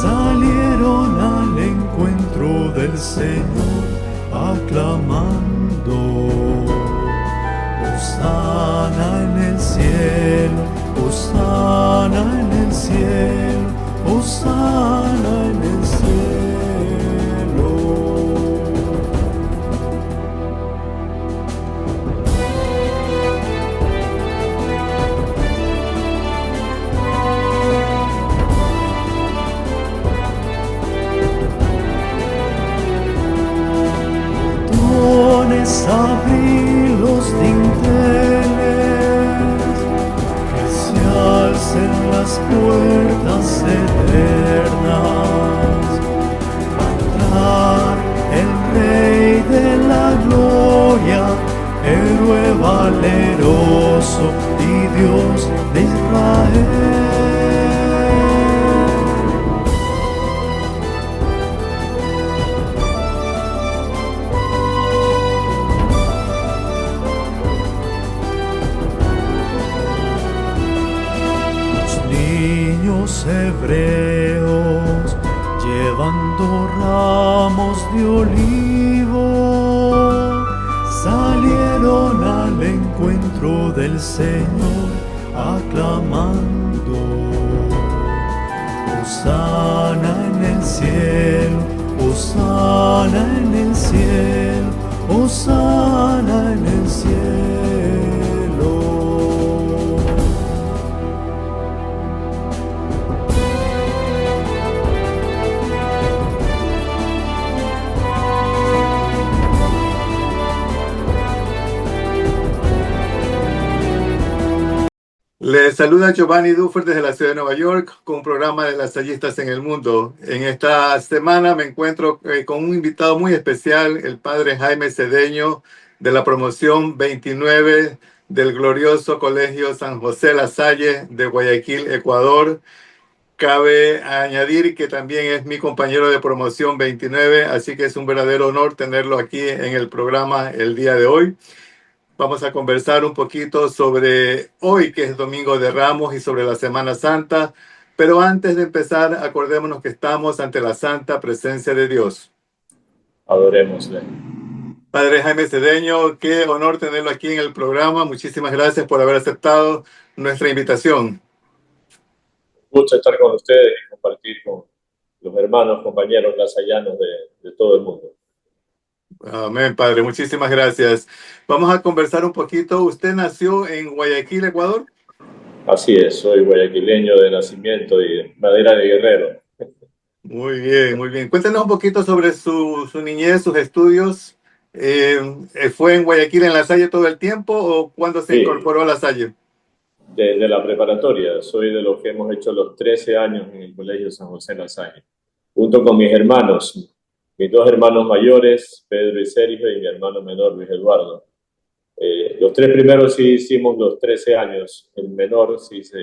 salieron al encuentro del Señor, aclamando: Hosana en el cielo, Hosana en el cielo, Hosana en el cielo. Abrí los dinteles, que se alcen las puertas eternas. Cantar el Rey de la gloria, héroe valeroso y Dios de Israel. Hebreos llevando ramos de olivo salieron al encuentro del Señor, aclamando: Hosana en el cielo, Hosana en el cielo, Hosana en el cielo. Les saluda Giovanni Duffer desde la ciudad de Nueva York con un programa de Lasallistas en el Mundo. En esta semana me encuentro con un invitado muy especial, el padre Jaime Cedeño, de la promoción 29 del glorioso Colegio San José La Salle de Guayaquil, Ecuador. Cabe añadir que también es mi compañero de promoción 29, así que es un verdadero honor tenerlo aquí en el programa el día de hoy. Vamos a conversar un poquito sobre hoy, que es Domingo de Ramos, y sobre la Semana Santa. Pero antes de empezar, acordémonos que estamos ante la santa presencia de Dios. Adorémosle. Padre Jaime Cedeño, qué honor tenerlo aquí en el programa. Muchísimas gracias por haber aceptado nuestra invitación. Un gusto estar con ustedes y compartir con los hermanos, compañeros lasallanos de todo el mundo. Amén, Padre. Muchísimas gracias. Vamos a conversar un poquito. ¿Usted nació en Guayaquil, Ecuador? Así es, soy guayaquileño de nacimiento y de madera de guerrero. Muy bien, muy bien. Cuéntenos un poquito sobre su niñez, sus estudios. ¿Fue en Guayaquil, en La Salle, todo el tiempo o cuándo se incorporó a La Salle? Desde la preparatoria. Soy de los que hemos hecho los 13 años en el Colegio San José La Salle, junto con mis hermanos. Mis dos hermanos mayores, Pedro y Sergio, y mi hermano menor, Luis Eduardo. Los tres primeros sí hicimos los 13 años. El menor sí se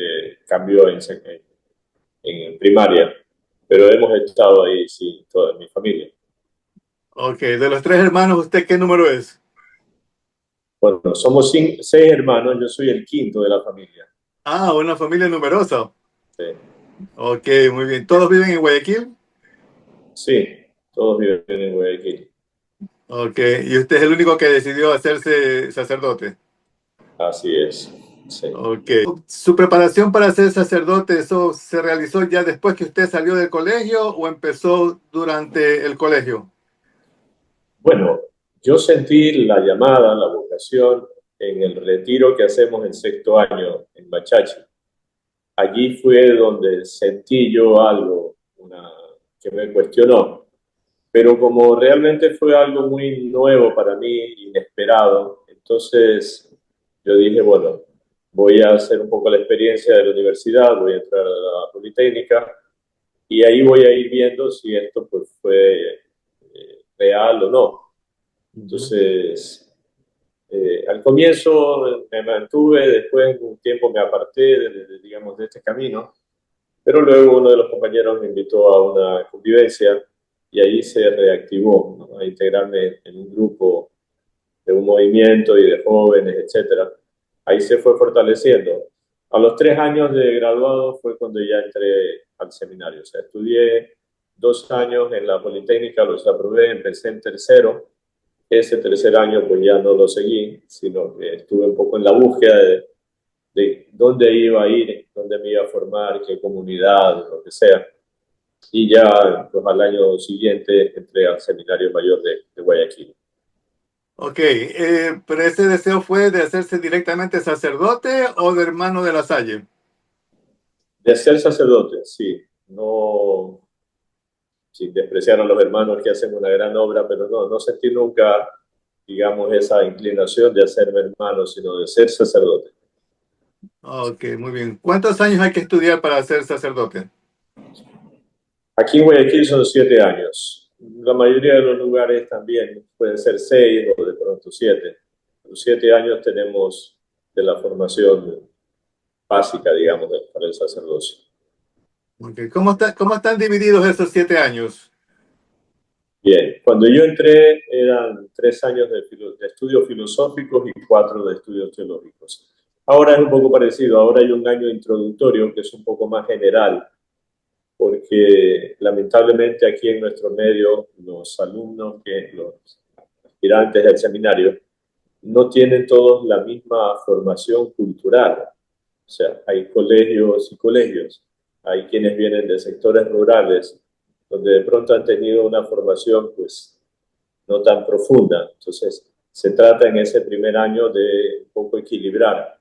cambió en primaria. Pero hemos estado ahí, sí, toda mi familia. Ok, de los tres hermanos, ¿usted qué número es? Bueno, somos 6 hermanos, yo soy el quinto de la familia. Ah, una familia numerosa. Sí. Ok, muy bien. ¿Todos viven en Guayaquil? Sí, todos viven en Guayaquil. Ok, ¿y usted es el único que decidió hacerse sacerdote? Así es, sí. Ok. ¿Su preparación para ser sacerdote, eso se realizó ya después que usted salió del colegio o empezó durante el colegio? Bueno, yo sentí la llamada, la vocación en el retiro que hacemos en 6º año en Bachachi. Allí fue donde sentí yo algo que me cuestionó. Pero como realmente fue algo muy nuevo para mí, inesperado, entonces yo dije, bueno, voy a hacer un poco la experiencia de la universidad, voy a entrar a la Politécnica y ahí voy a ir viendo si esto pues, fue real o no. Entonces, al comienzo me mantuve, después un tiempo me aparté digamos, de este camino, pero luego uno de los compañeros me invitó a una convivencia y ahí se reactivó, ¿no? A integrarme en un grupo de un movimiento y de jóvenes, etcétera. Ahí se fue fortaleciendo. A los 3 años de graduado fue cuando ya entré al seminario. O sea, estudié 2 años en la Politécnica, los aprobé, empecé en tercero. Ese tercer año pues ya no lo seguí, sino que estuve un poco en la búsqueda de dónde iba a ir, dónde me iba a formar, qué comunidad, lo que sea. Y ya pues, al año siguiente entré al Seminario Mayor de Guayaquil. Ok, pero ese deseo fue de hacerse directamente sacerdote o de hermano de la Salle. De ser sacerdote, sí. No, sin despreciar a los hermanos que hacen una gran obra, pero no sentí nunca, digamos, esa inclinación de hacerme hermano, sino de ser sacerdote. Ok, muy bien. ¿Cuántos años hay que estudiar para ser sacerdote? Aquí en Guayaquil son 7 años. La mayoría de los lugares también pueden ser 6 o de pronto 7. Los 7 años tenemos de la formación básica, digamos, para el sacerdocio. Okay. ¿Cómo están divididos esos 7 años? Bien, cuando yo entré eran 3 años de estudios filosóficos y 4 de estudios teológicos. Ahora es un poco parecido, ahora hay un año introductorio que es un poco más general, porque lamentablemente aquí en nuestro medio los alumnos, los aspirantes del seminario, no tienen todos la misma formación cultural. O sea, hay colegios y colegios, hay quienes vienen de sectores rurales, donde de pronto han tenido una formación pues no tan profunda. Entonces, se trata en ese primer año de un poco equilibrar.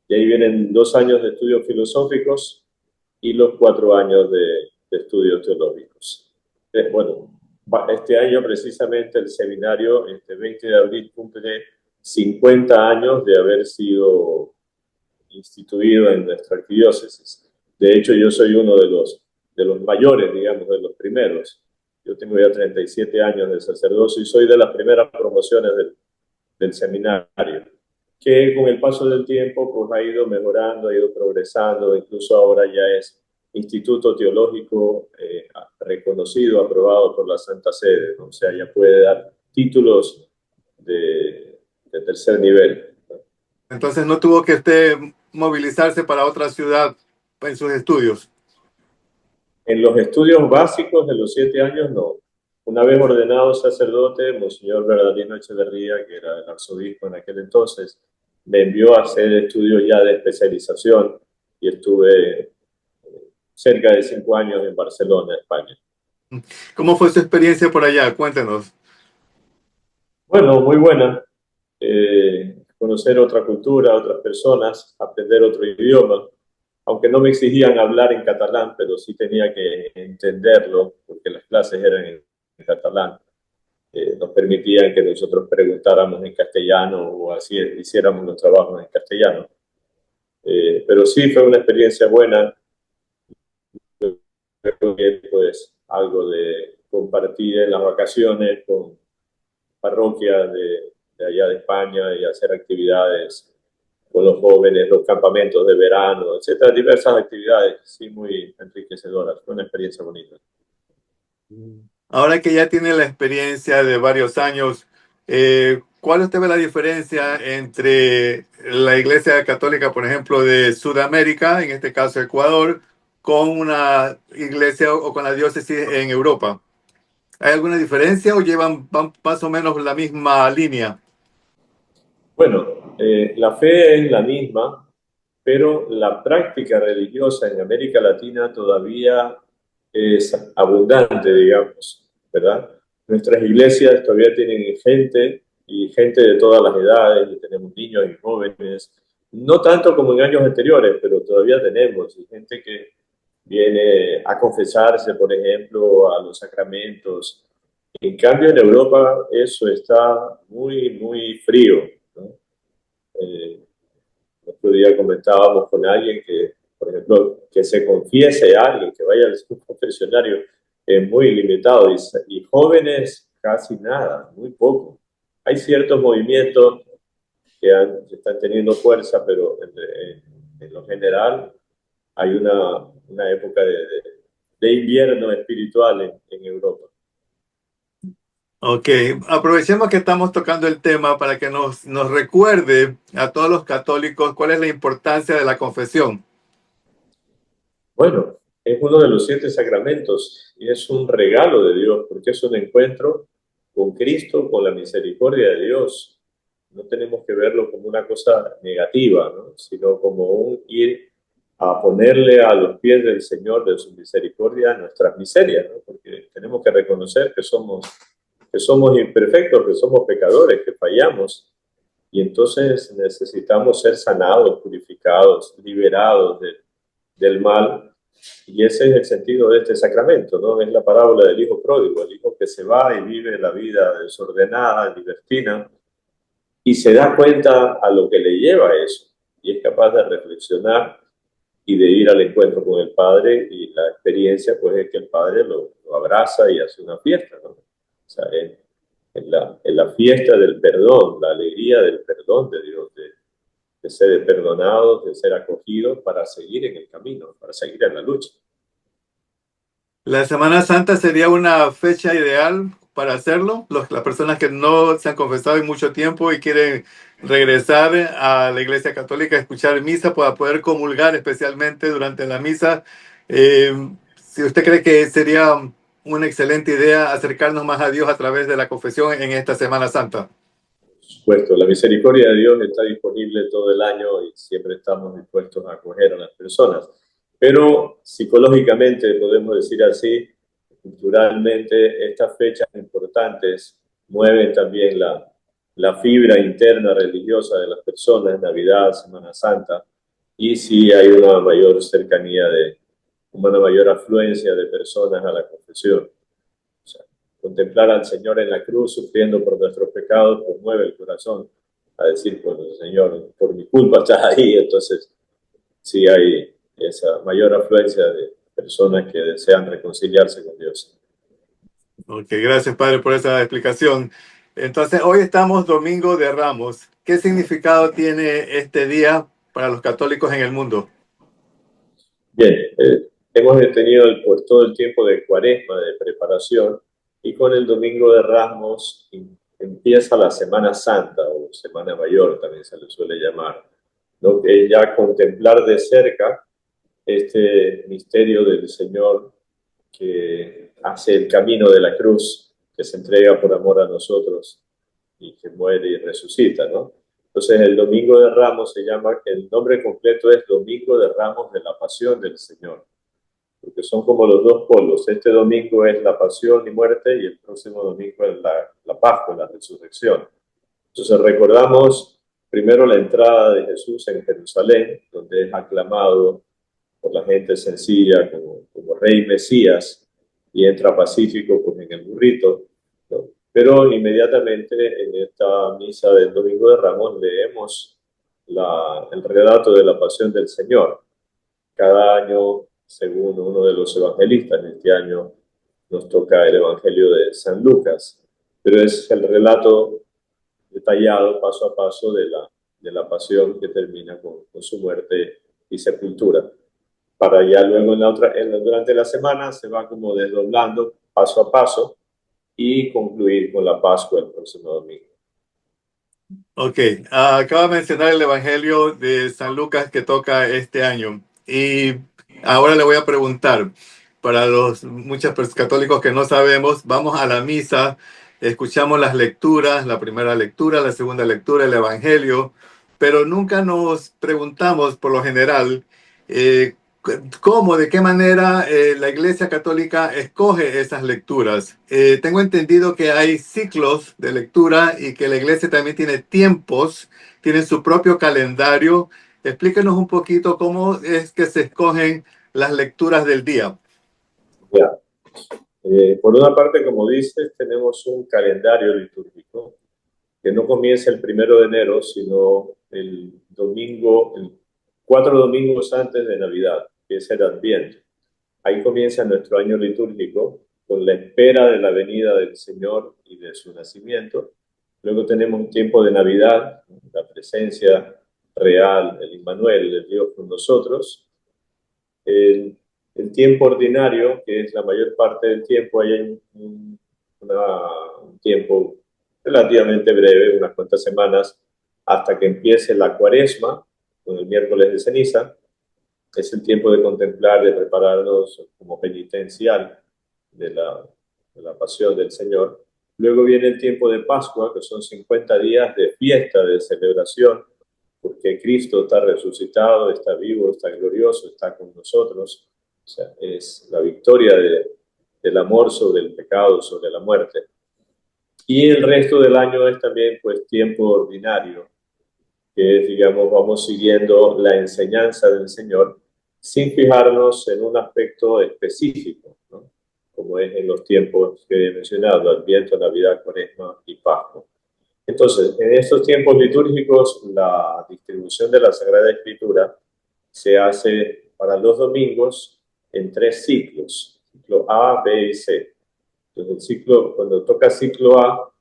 Y ahí vienen 2 años de estudios filosóficos y los 4 años de estudios teológicos. Bueno, este año precisamente el seminario, este 20 de abril, cumple 50 años de haber sido instituido en nuestra arquidiócesis. De hecho, yo soy uno de los mayores, digamos, de los primeros. Yo tengo ya 37 años de sacerdocio y soy de las primeras promociones del seminario, que con el paso del tiempo pues, ha ido mejorando, ha ido progresando, incluso ahora ya es instituto teológico reconocido, aprobado por la Santa Sede, ¿no? O sea, ya puede dar títulos de tercer nivel. Entonces no tuvo que usted movilizarse para otra ciudad en sus estudios. En los estudios básicos de los 7 años, no. Una vez ordenado sacerdote, Monseñor Bernardino Echeverría, que era el arzobispo en aquel entonces, me envió a hacer estudios ya de especialización y estuve cerca de 5 años en Barcelona, España. ¿Cómo fue su experiencia por allá? Cuéntenos. Bueno, muy buena. Conocer otra cultura, otras personas, aprender otro idioma. Aunque no me exigían hablar en catalán, pero sí tenía que entenderlo, porque las clases eran en catalán. Nos permitían que nosotros preguntáramos en castellano o así hiciéramos los trabajos en castellano. Pero sí fue una experiencia buena. Creo que pues algo de compartir en las vacaciones con parroquias de allá de España y hacer actividades con los jóvenes, los campamentos de verano, etcétera, diversas actividades, sí, muy enriquecedoras. Fue una experiencia bonita. Ahora que ya tiene la experiencia de varios años, ¿cuál usted ve la diferencia entre la Iglesia Católica, por ejemplo, de Sudamérica, en este caso Ecuador, con una iglesia o con la diócesis en Europa? ¿Hay alguna diferencia o van más o menos la misma línea? Bueno, la fe es la misma, pero la práctica religiosa en América Latina todavía es abundante, digamos, ¿verdad? Nuestras iglesias todavía tienen gente y gente de todas las edades, y tenemos niños y jóvenes, no tanto como en años anteriores, pero todavía tenemos, y gente que viene a confesarse, por ejemplo, a los sacramentos. En cambio, en Europa eso está muy, muy frío, ¿no? El otro día comentábamos con alguien que, por ejemplo, que se confiese a alguien, que vaya al confesionario, es muy limitado y jóvenes casi nada, muy poco. Hay ciertos movimientos que están teniendo fuerza, pero en lo general hay una época de invierno espiritual en Europa. Ok, aprovechemos que estamos tocando el tema para que nos recuerde a todos los católicos cuál es la importancia de la confesión. Bueno, es uno de los 7 sacramentos y es un regalo de Dios porque es un encuentro con Cristo, con la misericordia de Dios. No tenemos que verlo como una cosa negativa, ¿no? Sino como un ir a ponerle a los pies del Señor, de su misericordia, nuestras miserias, ¿no? Porque tenemos que reconocer que somos imperfectos, que somos pecadores, que fallamos, y entonces necesitamos ser sanados, purificados, liberados del mal, y ese es el sentido de este sacramento, ¿no? Es la parábola del hijo pródigo, el hijo que se va y vive la vida desordenada, libertina, y se da cuenta a lo que le lleva a eso, y es capaz de reflexionar y de ir al encuentro con el Padre, y la experiencia pues es que el Padre lo abraza y hace una fiesta, ¿no? O sea, en la fiesta del perdón, la alegría del perdón de Dios, de ser perdonados, de ser acogidos para seguir en el camino, para seguir en la lucha. La Semana Santa sería una fecha ideal para hacerlo. Las personas que no se han confesado en mucho tiempo y quieren regresar a la Iglesia Católica a escuchar misa para poder comulgar, especialmente durante la misa. Si usted cree que sería una excelente idea acercarnos más a Dios a través de la confesión en esta Semana Santa. Por supuesto, la misericordia de Dios está disponible todo el año y siempre estamos dispuestos a acoger a las personas. Pero psicológicamente, podemos decir así, culturalmente, estas fechas importantes mueven también la fibra interna religiosa de las personas, Navidad, Semana Santa, y sí hay una mayor cercanía, una mayor afluencia de personas a la confesión. O sea, contemplar al Señor en la cruz sufriendo por nuestros pecados pues mueve el corazón a decir, pues Señor, por mi culpa estás ahí. Entonces sí hay esa mayor afluencia de personas que desean reconciliarse con Dios. Ok, gracias Padre por esa explicación. Entonces, hoy estamos Domingo de Ramos. ¿Qué significado tiene este día para los católicos en el mundo? Bien, hemos tenido pues, todo el tiempo de Cuaresma, de preparación, y con el Domingo de Ramos empieza la Semana Santa, o Semana Mayor también se le suele llamar, ¿no? Que es ya contemplar de cerca este misterio del Señor que hace el camino de la cruz, que se entrega por amor a nosotros y que muere y resucita, ¿no? Entonces el Domingo de Ramos se llama, el nombre completo es Domingo de Ramos de la Pasión del Señor, porque son como los dos polos. Este domingo es la pasión y muerte y el próximo domingo es la Pascua, la resurrección. Entonces recordamos primero la entrada de Jesús en Jerusalén, donde es aclamado por la gente sencilla como Rey Mesías, y entra pacífico pues, en el burrito, ¿no? Pero inmediatamente en esta misa del Domingo de Ramos leemos el relato de la pasión del Señor. Cada año, según uno de los evangelistas, este año nos toca el Evangelio de San Lucas, pero es el relato detallado paso a paso de la pasión que termina con su muerte y sepultura. Para ya luego durante la semana se va como desdoblando paso a paso y concluir con la Pascua el próximo domingo. Ok, acaba de mencionar el Evangelio de San Lucas que toca este año. Y ahora le voy a preguntar, para los muchos católicos que no sabemos, vamos a la misa, escuchamos las lecturas, la primera lectura, la segunda lectura, el Evangelio, pero nunca nos preguntamos, por lo general, cómo, de qué manera la Iglesia Católica escoge esas lecturas. Tengo entendido que hay ciclos de lectura y que la Iglesia también tiene tiempos, tiene su propio calendario. Explíquenos un poquito cómo es que se escogen las lecturas del día. Ya. Por una parte, como dices, tenemos un calendario litúrgico que no comienza el 1 de enero, sino el domingo, 4 domingos antes de Navidad, que es el Adviento. Ahí comienza nuestro año litúrgico con la espera de la venida del Señor y de su nacimiento. Luego tenemos un tiempo de Navidad, la presencia real, el Immanuel, el Dios con nosotros. El tiempo ordinario, que es la mayor parte del tiempo, hay un tiempo relativamente breve, unas cuantas semanas, hasta que empiece la Cuaresma, con el miércoles de ceniza. es el tiempo de contemplar, de prepararnos como penitencial de la pasión del Señor. Luego viene el tiempo de Pascua, que son 50 días de fiesta, de celebración, porque Cristo está resucitado, está vivo, está glorioso, está con nosotros. O sea, es la victoria del amor sobre el pecado, sobre la muerte. Y el resto del año es también pues tiempo ordinario, que es, digamos, vamos siguiendo la enseñanza del Señor sin fijarnos en un aspecto específico, ¿no? Como es en los tiempos que he mencionado, Adviento, Navidad, Cuaresma y Pascua. Entonces, en estos tiempos litúrgicos, la distribución de la Sagrada Escritura se hace para los domingos en 3 ciclos, ciclo A, B y C. Entonces, cuando toca ciclo A,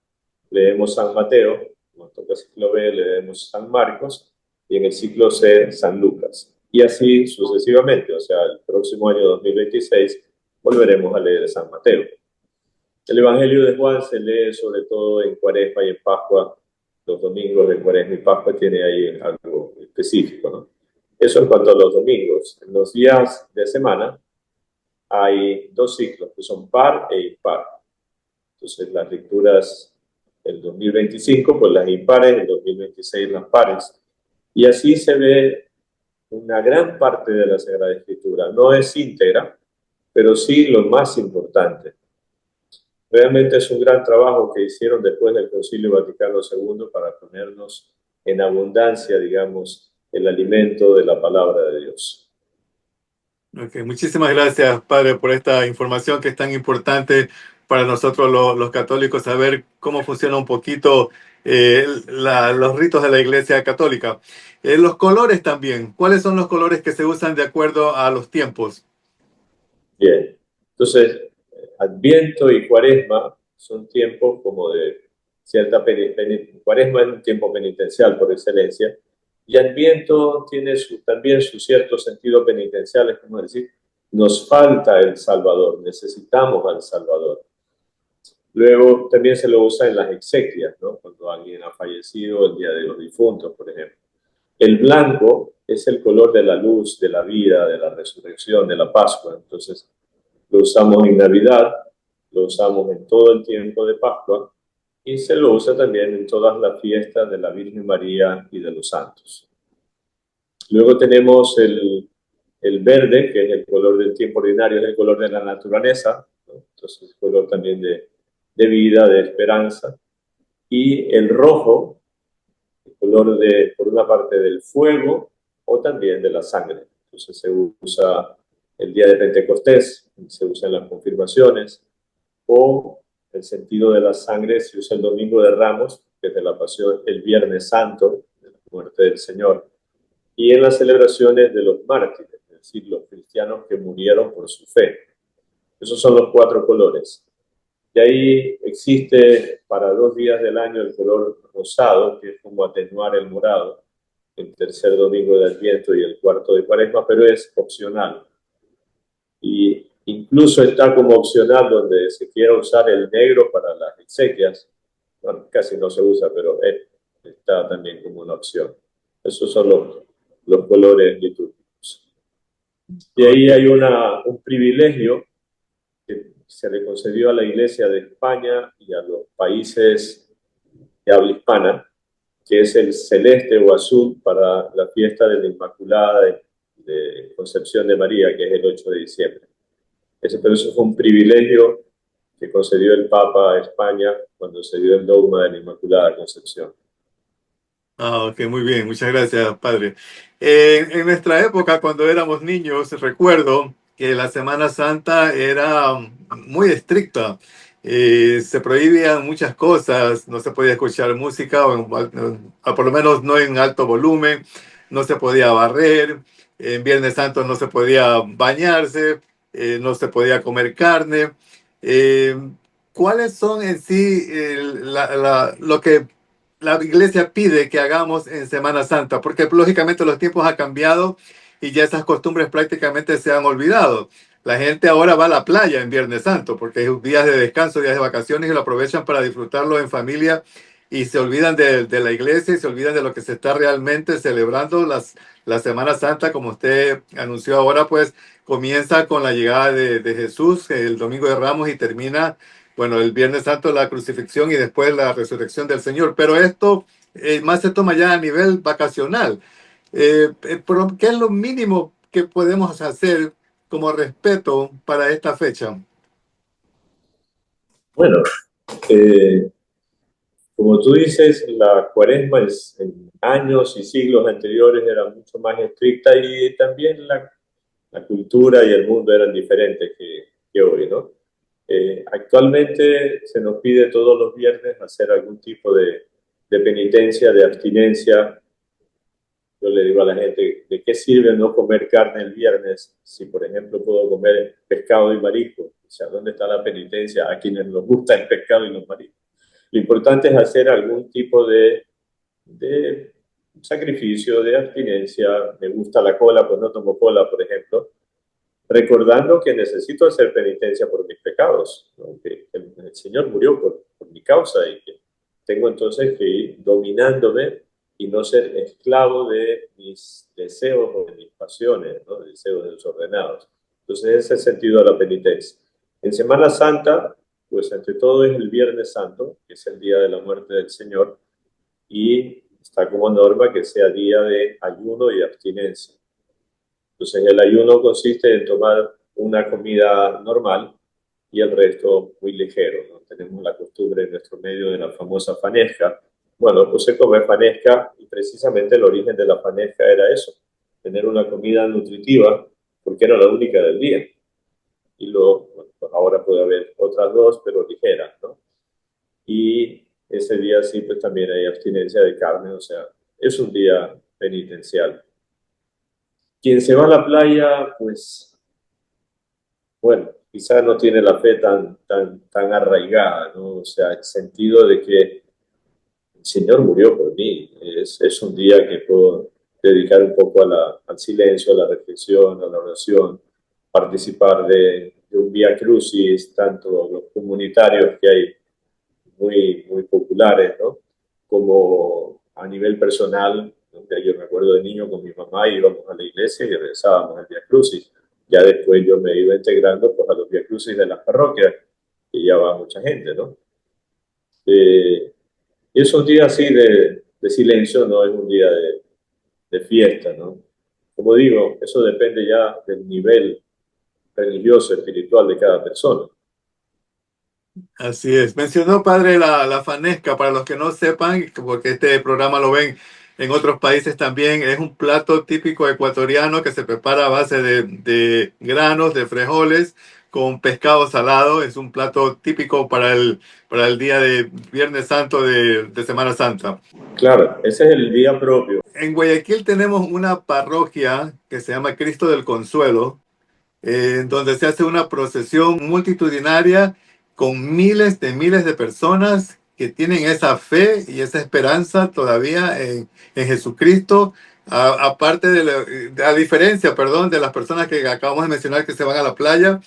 leemos San Mateo, cuando toca ciclo B, leemos San Marcos, y en el ciclo C, San Lucas. Y así sucesivamente, o sea, el próximo año 2026 volveremos a leer San Mateo. El Evangelio de Juan se lee sobre todo en Cuaresma y en Pascua. Los domingos de Cuaresma y Pascua tiene ahí algo específico, ¿no? Eso en cuanto a los domingos. En los días de semana hay 2 ciclos que son par e impar. Entonces las lecturas del 2025, pues las impares, el 2026 las pares. Y así se ve una gran parte de la Sagrada Escritura. No es íntegra, pero sí lo más importante. Realmente es un gran trabajo que hicieron después del Concilio Vaticano II para ponernos en abundancia, digamos, el alimento de la palabra de Dios. Okay. Muchísimas gracias, Padre, por esta información que es tan importante para nosotros los católicos, saber cómo funciona un poquito los ritos de la Iglesia Católica. Los colores también. ¿Cuáles son los colores que se usan de acuerdo a los tiempos? Bien, entonces Adviento y Cuaresma son tiempos como de cierta Cuaresma es un tiempo penitencial por excelencia, y Adviento tiene también su cierto sentido penitencial, es como decir, nos falta el Salvador, necesitamos al Salvador. Luego también se lo usa en las exequias, ¿no? Cuando alguien ha fallecido, el Día de los Difuntos, por ejemplo. El blanco es el color de la luz, de la vida, de la resurrección, de la Pascua. Entonces, lo usamos en Navidad, lo usamos en todo el tiempo de Pascua y se lo usa también en todas las fiestas de la Virgen María y de los santos. Luego tenemos el verde, que es el color del tiempo ordinario, es el color de la naturaleza, ¿no? Entonces es el color también de vida, de esperanza. Y el rojo, el color por una parte del fuego o también de la sangre. Entonces se usa el día de Pentecostés, se usa en las confirmaciones, o el sentido de la sangre se usa el Domingo de Ramos, que es de la Pasión, el Viernes Santo, de la muerte del Señor, y en las celebraciones de los mártires, es decir, los cristianos que murieron por su fe. Esos son los 4 colores. Y ahí existe para 2 días del año el color rosado, que es como atenuar el morado, el tercer domingo de Adviento y el cuarto de Cuaresma, pero es opcional. Y incluso está como opcional donde se quiera usar el negro para las exequias. Bueno, casi no se usa, pero está también como una opción. Esos son los colores litúrgicos. Y ahí hay un privilegio que se le concedió a la Iglesia de España y a los países de habla hispana, que es el celeste o azul para la fiesta de la Inmaculada de Concepción de María, que es el 8 de diciembre. Pero eso fue un privilegio que concedió el Papa a España cuando se dio el dogma de la Inmaculada Concepción. Ok, muy bien, muchas gracias, Padre. En nuestra época, cuando éramos niños, recuerdo que la Semana Santa era muy estricta. Se prohibían muchas cosas, no se podía escuchar música, o por lo menos no en alto volumen, no se podía barrer, en Viernes Santo no se podía bañarse, no se podía comer carne. ¿Cuáles son en sí lo que la Iglesia pide que hagamos en Semana Santa? Porque lógicamente los tiempos han cambiado y ya esas costumbres prácticamente se han olvidado. La gente ahora va a la playa en Viernes Santo porque es días de descanso, días de vacaciones, y lo aprovechan para disfrutarlo en familia y se olvidan de la iglesia y se olvidan de lo que se está realmente celebrando. La Semana Santa, como usted anunció ahora, pues comienza con la llegada de Jesús el Domingo de Ramos y termina, bueno, el Viernes Santo, la crucifixión y después la resurrección del Señor. Pero esto más se toma ya a nivel vacacional. ¿Qué es lo mínimo que podemos hacer como respeto para esta fecha? Bueno, eh, como tú dices, la cuaresma en años y siglos anteriores era mucho más estricta y también la cultura y el mundo eran diferentes que hoy, ¿no? Actualmente se nos pide todos los viernes hacer algún tipo de penitencia, de abstinencia. Yo le digo a la gente, ¿de qué sirve no comer carne el viernes si, por ejemplo, puedo comer pescado y marisco? O sea, ¿dónde está la penitencia a quienes nos gusta el pescado y los mariscos? Lo importante es hacer algún tipo de sacrificio, de abstinencia. Me gusta la cola, pues no tomo cola, por ejemplo, recordando que necesito hacer penitencia por mis pecados, ¿no? Que el Señor murió por mi causa y que tengo entonces que ir dominándome y no ser esclavo de mis deseos o de mis pasiones, ¿no? De deseos desordenados. Entonces ese es el sentido de la penitencia. En Semana Santa, pues ante todo es el Viernes Santo, que es el día de la muerte del Señor, y está como norma que sea día de ayuno y abstinencia. Entonces el ayuno consiste en tomar una comida normal y el resto muy ligero, ¿no? Tenemos la costumbre en nuestro medio de la famosa fanesca. Bueno, pues se come fanesca y precisamente el origen de la fanesca era eso, tener una comida nutritiva porque era la única del día. Y luego, bueno, pues ahora puede haber otras dos, pero ligeras, ¿no? Y ese día sí, pues también hay abstinencia de carne, o sea, es un día penitencial. Quien se va a la playa, pues, bueno, quizás no tiene la fe tan arraigada, ¿no? O sea, el sentido de que el Señor murió por mí. Es un día que puedo dedicar un poco al silencio, a la reflexión, a la oración, participar de un Vía Crucis, tanto los comunitarios que hay muy populares, ¿no? Como a nivel personal, ¿no? Yo me acuerdo de niño con mi mamá, íbamos a la iglesia y rezábamos el Vía Crucis. Ya después yo me iba integrando pues, a los Vía Crucis de las parroquias, que ya va mucha gente, ¿no? Y es un día así de silencio, no es un día de fiesta, ¿no? Como digo, eso depende ya del nivel religioso, espiritual de cada persona. Así es. Mencionó, padre, la fanesca. Para los que no sepan, porque este programa lo ven en otros países también, es un plato típico ecuatoriano que se prepara a base de granos, de frijoles, con pescado salado. Es un plato típico para el día de Viernes Santo de Semana Santa. Claro, ese es el día propio. En Guayaquil tenemos una parroquia que se llama Cristo del Consuelo, donde se hace una procesión multitudinaria con miles de personas que tienen esa fe y esa esperanza todavía en Jesucristo, aparte a diferencia, perdón, de las personas que acabamos de mencionar que se van a la playa,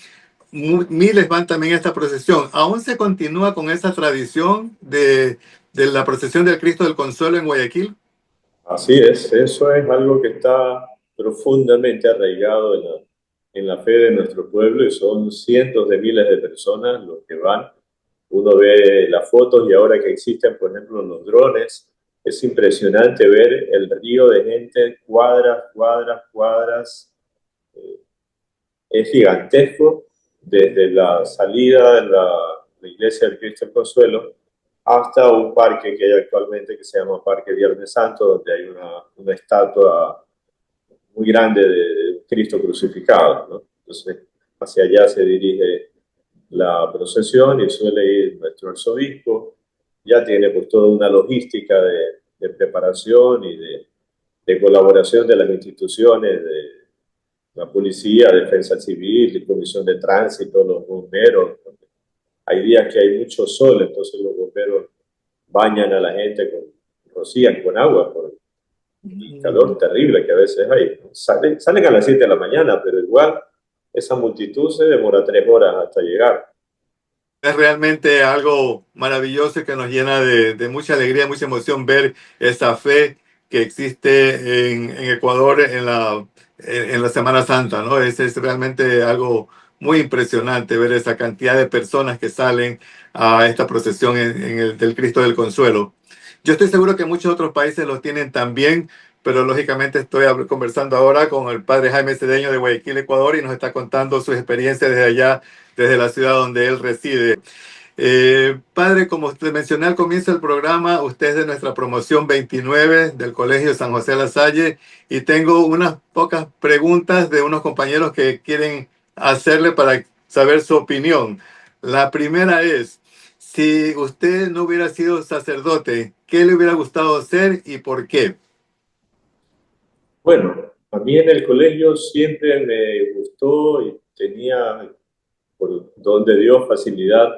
miles van también a esta procesión. ¿Aún se continúa con esa tradición de la procesión del Cristo del Consuelo en Guayaquil? Así es, eso es algo que está profundamente arraigado en la fe de nuestro pueblo y son cientos de miles de personas los que van. Uno ve las fotos y ahora que existen, por ejemplo, los drones, es impresionante ver el río de gente, cuadras, cuadras, cuadras. Es gigantesco desde la salida de la iglesia del Cristo del Consuelo hasta un parque que hay actualmente que se llama Parque Viernes Santo, donde hay una estatua muy grande de Cristo crucificado, ¿no? Entonces, hacia allá se dirige la procesión y suele ir nuestro arzobispo. Ya tiene pues toda una logística de preparación y de colaboración de las instituciones, de la policía, defensa civil, la comisión de tránsito, los bomberos. Hay días que hay mucho sol, entonces los bomberos bañan a la gente rocían con agua por el calor terrible que a veces hay. Salen a las 7 de la mañana, pero igual esa multitud se demora 3 horas hasta llegar. Es realmente algo maravilloso que nos llena de mucha alegría, mucha emoción ver esa fe que existe en Ecuador en la Semana Santa, ¿no? Es realmente algo muy impresionante ver esa cantidad de personas que salen a esta procesión del Cristo del Consuelo. Yo estoy seguro que muchos otros países lo tienen también, pero lógicamente estoy conversando ahora con el padre Jaime Cedeño de Guayaquil, Ecuador, y nos está contando su experiencia desde allá, desde la ciudad donde él reside. Padre, como usted mencioné al comienzo del programa, usted es de nuestra promoción 29 del Colegio San José La Salle y tengo unas pocas preguntas de unos compañeros que quieren hacerle para saber su opinión. La primera es, si usted no hubiera sido sacerdote, ¿qué le hubiera gustado ser y por qué? Bueno, a mí en el colegio siempre me gustó y tenía por don de Dios facilidad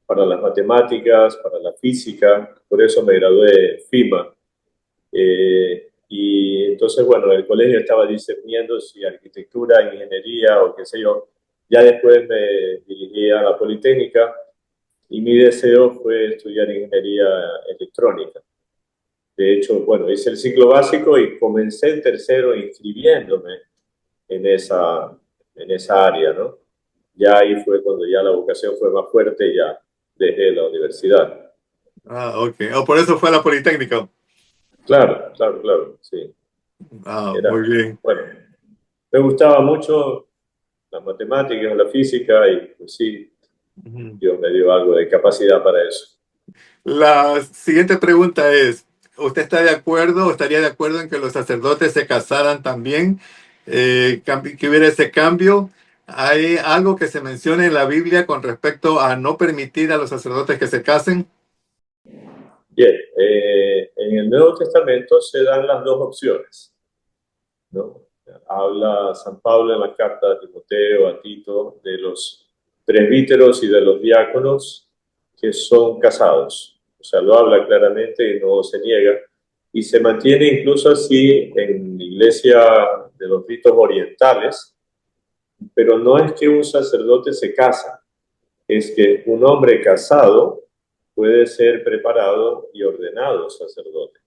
para las matemáticas, para la física, por eso me gradué de FIMA. Y entonces, bueno, el colegio estaba discerniendo si arquitectura, ingeniería o qué sé yo. Ya después me dirigí a la Politécnica y mi deseo fue estudiar ingeniería electrónica. De hecho, bueno, hice el ciclo básico y comencé el tercero inscribiéndome en esa área, ¿no? Ya ahí fue cuando ya la vocación fue más fuerte y ya dejé la universidad. Ah, ok. Oh, por eso fue a la Politécnica. Claro, claro, claro, sí. Ah, Era, muy bien. bueno, me gustaba mucho las matemáticas, la física y pues sí, Ujú. Dios me dio algo de capacidad para eso. La siguiente pregunta es, ¿usted está de acuerdo o estaría de acuerdo en que los sacerdotes se casaran también? Que hubiera ese cambio. ¿Hay algo que se menciona en la Biblia con respecto a no permitir a los sacerdotes que se casen? Bien, en el Nuevo Testamento se dan las dos opciones, ¿no? Habla San Pablo en la carta a Timoteo, a Tito, de los presbíteros y de los diáconos que son casados. O sea, lo habla claramente y no se niega. Y se mantiene incluso así en la iglesia de los ritos orientales, pero no es que un sacerdote se casa, es que un hombre casado puede ser preparado y ordenado sacerdote.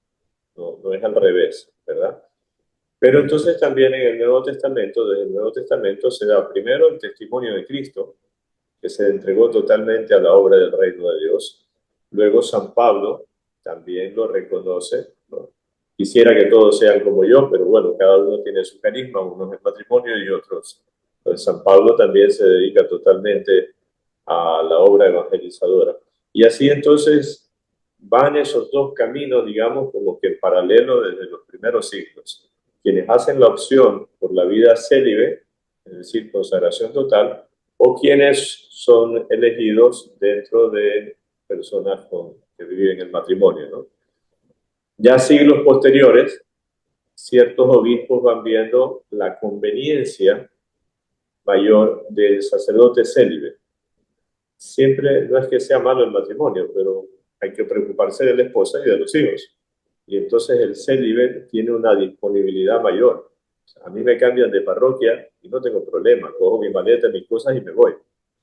No, no es al revés, ¿verdad? Pero entonces también en el Nuevo Testamento, desde el Nuevo Testamento se da primero el testimonio de Cristo, que se entregó totalmente a la obra del reino de Dios. Luego San Pablo también lo reconoce, ¿no? Quisiera que todos sean como yo, pero bueno, cada uno tiene su carisma, unos en matrimonio y otros. Pues San Pablo también se dedica totalmente a la obra evangelizadora. Y así entonces van esos dos caminos, digamos, como que en paralelo desde los primeros siglos. Quienes hacen la opción por la vida célibe, es decir, consagración total, o quienes son elegidos dentro de personas que viven el matrimonio, ¿no? Ya siglos posteriores, ciertos obispos van viendo la conveniencia mayor del sacerdote célibe. Siempre no es que sea malo el matrimonio, pero hay que preocuparse de la esposa y de los hijos. Y entonces el célibe tiene una disponibilidad mayor. O sea, a mí me cambian de parroquia y no tengo problema, cojo mi maleta, mis cosas y me voy.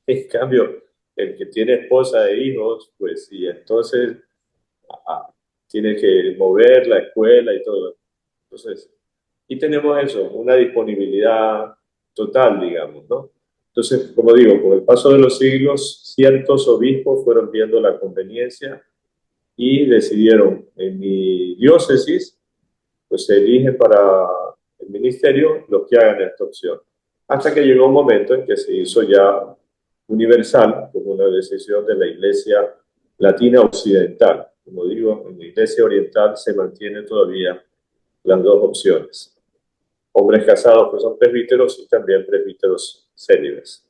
En cambio, el que tiene esposa e hijos, pues sí, entonces tiene que mover la escuela y todo. Entonces, y tenemos eso, una disponibilidad total, digamos, ¿no? Entonces, como digo, con el paso de los siglos, ciertos obispos fueron viendo la conveniencia y decidieron, en mi diócesis, pues se elige para el ministerio los que hagan esta opción. Hasta que llegó un momento en que se hizo ya universal, como una decisión de la Iglesia Latina Occidental. Como digo, en la Iglesia Oriental se mantiene todavía las dos opciones. Hombres casados que son presbíteros y también presbíteros célibes.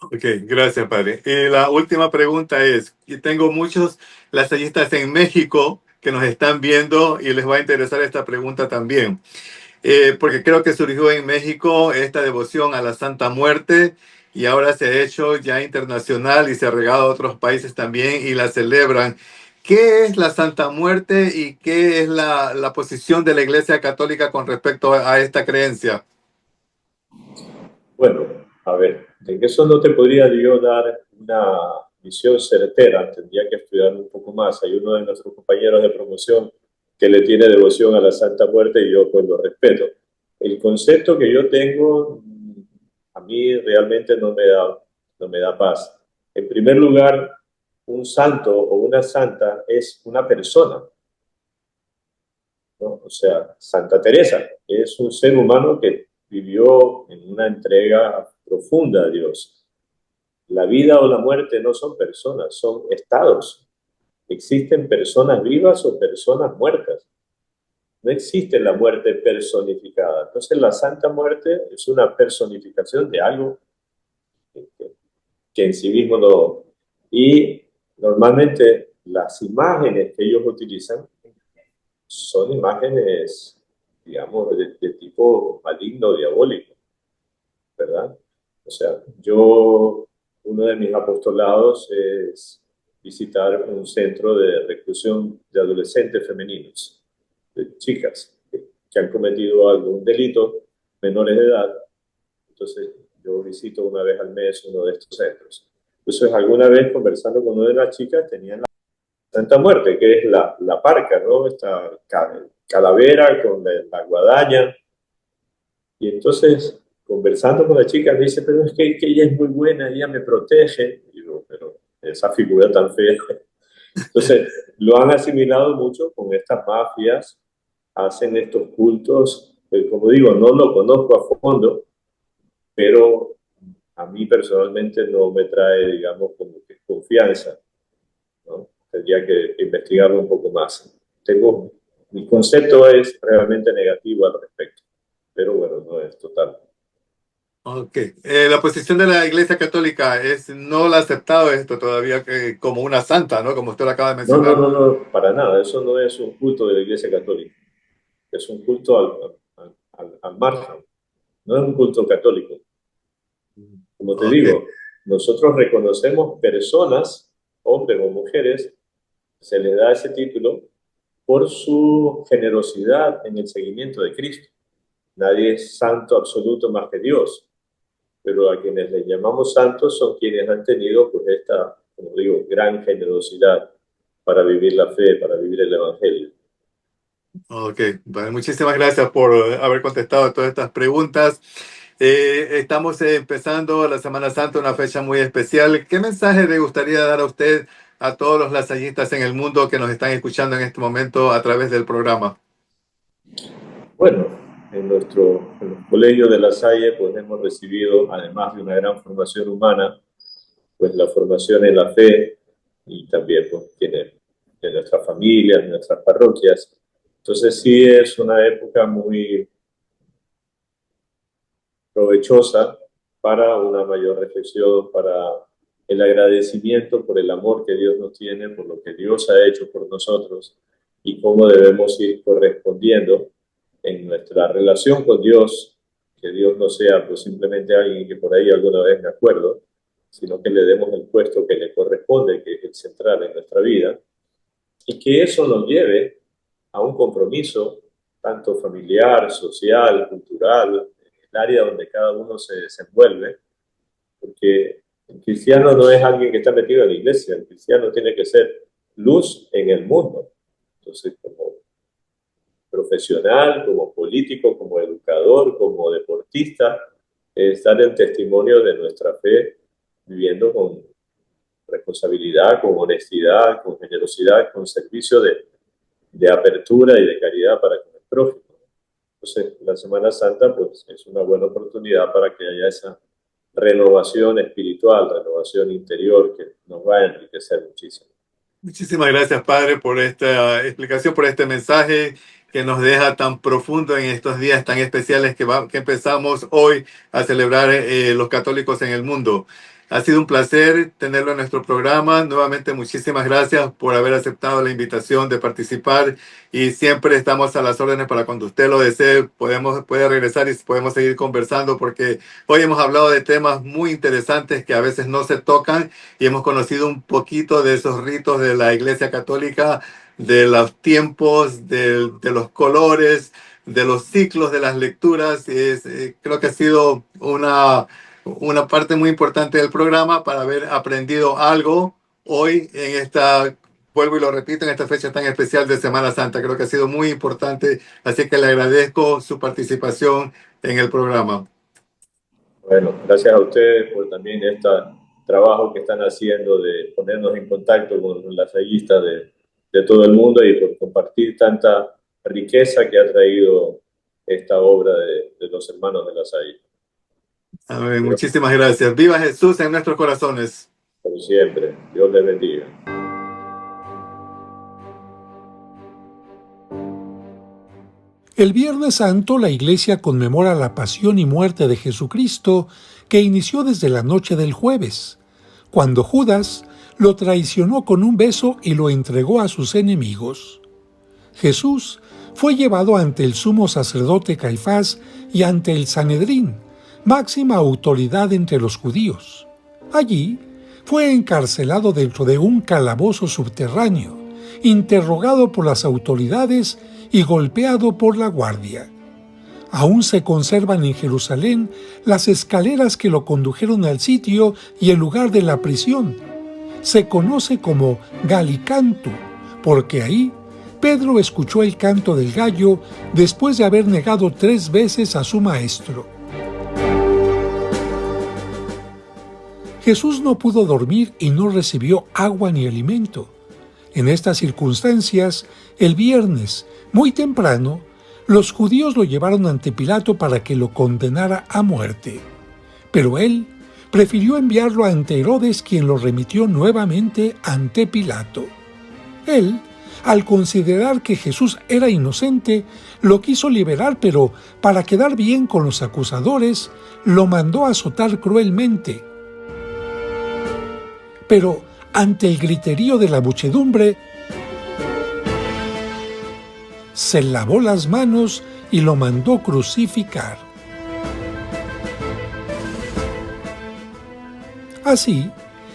Ok, gracias, padre. Y la última pregunta es, y tengo muchos lasallistas en México que nos están viendo y les va a interesar esta pregunta también. Porque creo que surgió en México esta devoción a la Santa Muerte y ahora se ha hecho ya internacional y se ha regado a otros países también y la celebran. ¿Qué es la Santa Muerte y qué es la posición de la Iglesia Católica con respecto a esta creencia? Bueno, a ver, En eso no te podría yo dar una visión certera, tendría que estudiar un poco más. Hay uno de nuestros compañeros de promoción que le tiene devoción a la Santa Muerte y yo pues lo respeto. El concepto que yo tengo a mí realmente no me da paz. En primer lugar, un santo o una santa es una persona, ¿no? O sea, Santa Teresa es un ser humano que vivió en una entrega profunda a Dios. La vida o la muerte no son personas, son estados. Existen personas vivas o personas muertas. No existe la muerte personificada. Entonces la Santa Muerte es una personificación de algo que en sí mismo no. Y normalmente las imágenes que ellos utilizan son imágenes, digamos, de tipo maligno, diabólico, ¿verdad? O sea, uno de mis apostolados es visitar un centro de reclusión de adolescentes femeninos, de chicas que han cometido algún delito, menores de edad. Entonces, yo visito una vez al mes uno de estos centros. Entonces, alguna vez conversando con una de las chicas, tenían la Santa Muerte, que es la parca, ¿no? Esta calavera con la guadaña. Y entonces, conversando con la chica, me dice, pero es que ella es muy buena, ella me protege. Y yo, pero esa figura tan fea. Entonces, lo han asimilado mucho con estas mafias, hacen estos cultos, como digo, no lo conozco a fondo, pero a mí personalmente no me trae, digamos, como que confianza, ¿no? Tendría que investigarlo un poco más. Mi concepto es realmente negativo al respecto, pero bueno, no es total. Ok. La posición de la Iglesia Católica es no la ha aceptado esto todavía como una santa, ¿no? Como usted lo acaba de No, no, mencionar. no, no, para nada. Eso no es un culto de la Iglesia Católica. Es un culto al margen. No es un culto católico. Como te Ok. digo, nosotros reconocemos personas, hombres o mujeres, se les da ese título por su generosidad en el seguimiento de Cristo. Nadie es santo absoluto más que Dios, pero a quienes les llamamos santos son quienes han tenido pues esta, como digo, gran generosidad para vivir la fe, para vivir el Evangelio. Ok. Bueno, muchísimas gracias por haber contestado todas estas preguntas. Estamos empezando la Semana Santa, una fecha muy especial. ¿Qué mensaje le gustaría dar a usted a todos los lasallistas en el mundo que nos están escuchando en este momento a través del programa? Bueno, en el colegio de La Salle pues hemos recibido, además de una gran formación humana, pues la formación en la fe y también pues tiene de nuestras familias, de nuestras parroquias. Entonces sí es una época muy provechosa para una mayor reflexión, para el agradecimiento por el amor que Dios nos tiene, por lo que Dios ha hecho por nosotros y cómo debemos ir correspondiendo en nuestra relación con Dios, que Dios no sea pues simplemente alguien que por ahí alguna vez me acuerdo, sino que le demos el puesto que le corresponde, que es el central en nuestra vida, y que eso nos lleve a un compromiso tanto familiar, social, cultural, el área donde cada uno se desenvuelve, porque el cristiano no es alguien que está metido en la iglesia, el cristiano tiene que ser luz en el mundo. Entonces, como profesional, como político, como educador, como deportista, es dar el testimonio de nuestra fe viviendo con responsabilidad, con honestidad, con generosidad, con servicio de apertura y de caridad para con el prójimo. Entonces, la Semana Santa pues, es una buena oportunidad para que haya esa renovación espiritual, renovación interior que nos va a enriquecer muchísimo. Muchísimas gracias, Padre, por esta explicación, por este mensaje que nos deja tan profundo en estos días tan especiales que empezamos hoy a celebrar los católicos en el mundo. Ha sido un placer tenerlo en nuestro programa. Nuevamente, muchísimas gracias por haber aceptado la invitación de participar y siempre estamos a las órdenes para cuando usted lo desee. Puede regresar y podemos seguir conversando porque hoy hemos hablado de temas muy interesantes que a veces no se tocan y hemos conocido un poquito de esos ritos de la Iglesia Católica, de los tiempos, de los colores, de los ciclos de las lecturas. Creo que ha sido una parte muy importante del programa, para haber aprendido algo hoy en esta, vuelvo y lo repito, en esta fecha tan especial de Semana Santa. Creo que ha sido muy importante, así que le agradezco su participación en el programa. Bueno, gracias a ustedes por también este trabajo que están haciendo de ponernos en contacto con las layistas de todo el mundo y por compartir tanta riqueza que ha traído esta obra de los hermanos de la Salle. Amén. Muchísimas gracias. Viva Jesús en nuestros corazones. Por siempre. Dios les bendiga. El Viernes Santo la Iglesia conmemora la pasión y muerte de Jesucristo, que inició desde la noche del jueves, cuando Judas lo traicionó con un beso y lo entregó a sus enemigos. Jesús fue llevado ante el sumo sacerdote Caifás y ante el Sanedrín, máxima autoridad entre los judíos. Allí fue encarcelado dentro de un calabozo subterráneo, interrogado por las autoridades y golpeado por la guardia. Aún se conservan en Jerusalén las escaleras que lo condujeron al sitio y el lugar de la prisión. Se conoce como Galicanto, porque ahí Pedro escuchó el canto del gallo después de haber negado 3 veces a su maestro. Jesús no pudo dormir y no recibió agua ni alimento. En estas circunstancias, el viernes, muy temprano, los judíos lo llevaron ante Pilato para que lo condenara a muerte. Pero él prefirió enviarlo ante Herodes, quien lo remitió nuevamente ante Pilato. Él, al considerar que Jesús era inocente, lo quiso liberar, pero para quedar bien con los acusadores, lo mandó azotar cruelmente. Pero ante el griterío de la muchedumbre, se lavó las manos y lo mandó crucificar. Así,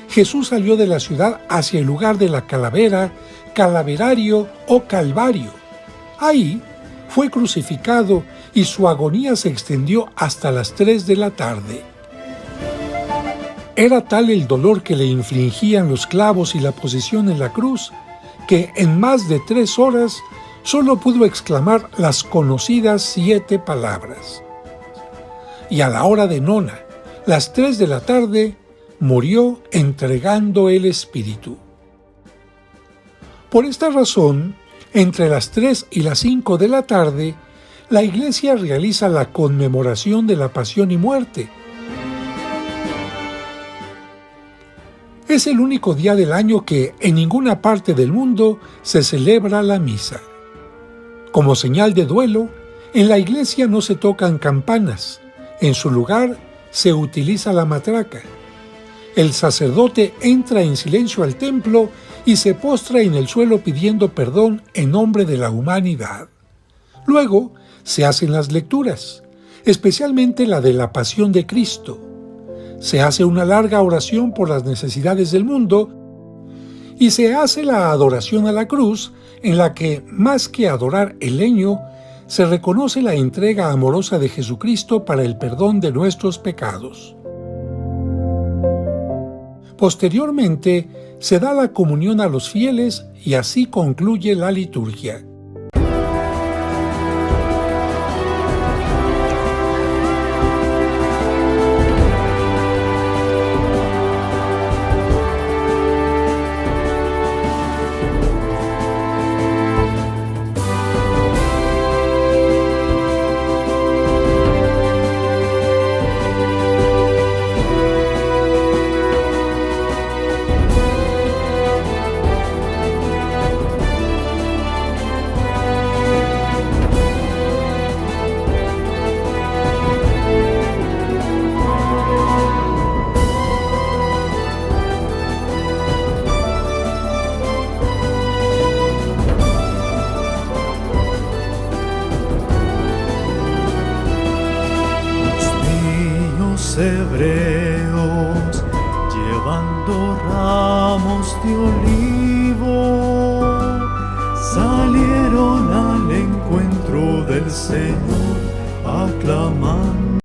Jesús salió de la ciudad hacia el lugar de la calavera, calaverario o calvario. Ahí fue crucificado y su agonía se extendió hasta las 3 de la tarde. Era tal el dolor que le infligían los clavos y la posición en la cruz, que en más de 3 horas solo pudo exclamar las conocidas 7 palabras. Y a la hora de nona, las 3 de la tarde, murió entregando el espíritu. Por esta razón, entre las 3 y las 5 de la tarde, la Iglesia realiza la conmemoración de la pasión y muerte. Es el único día del año que en ninguna parte del mundo se celebra la misa. Como señal de duelo, en la iglesia no se tocan campanas. En su lugar se utiliza la matraca. El sacerdote entra en silencio al templo y se postra en el suelo pidiendo perdón en nombre de la humanidad. Luego se hacen las lecturas, especialmente la de la Pasión de Cristo. Se hace una larga oración por las necesidades del mundo y se hace la adoración a la cruz, en la que, más que adorar el leño, se reconoce la entrega amorosa de Jesucristo para el perdón de nuestros pecados. Posteriormente, se da la comunión a los fieles y así concluye la liturgia. Hebreos llevando ramos de olivo salieron al encuentro del Señor aclamando.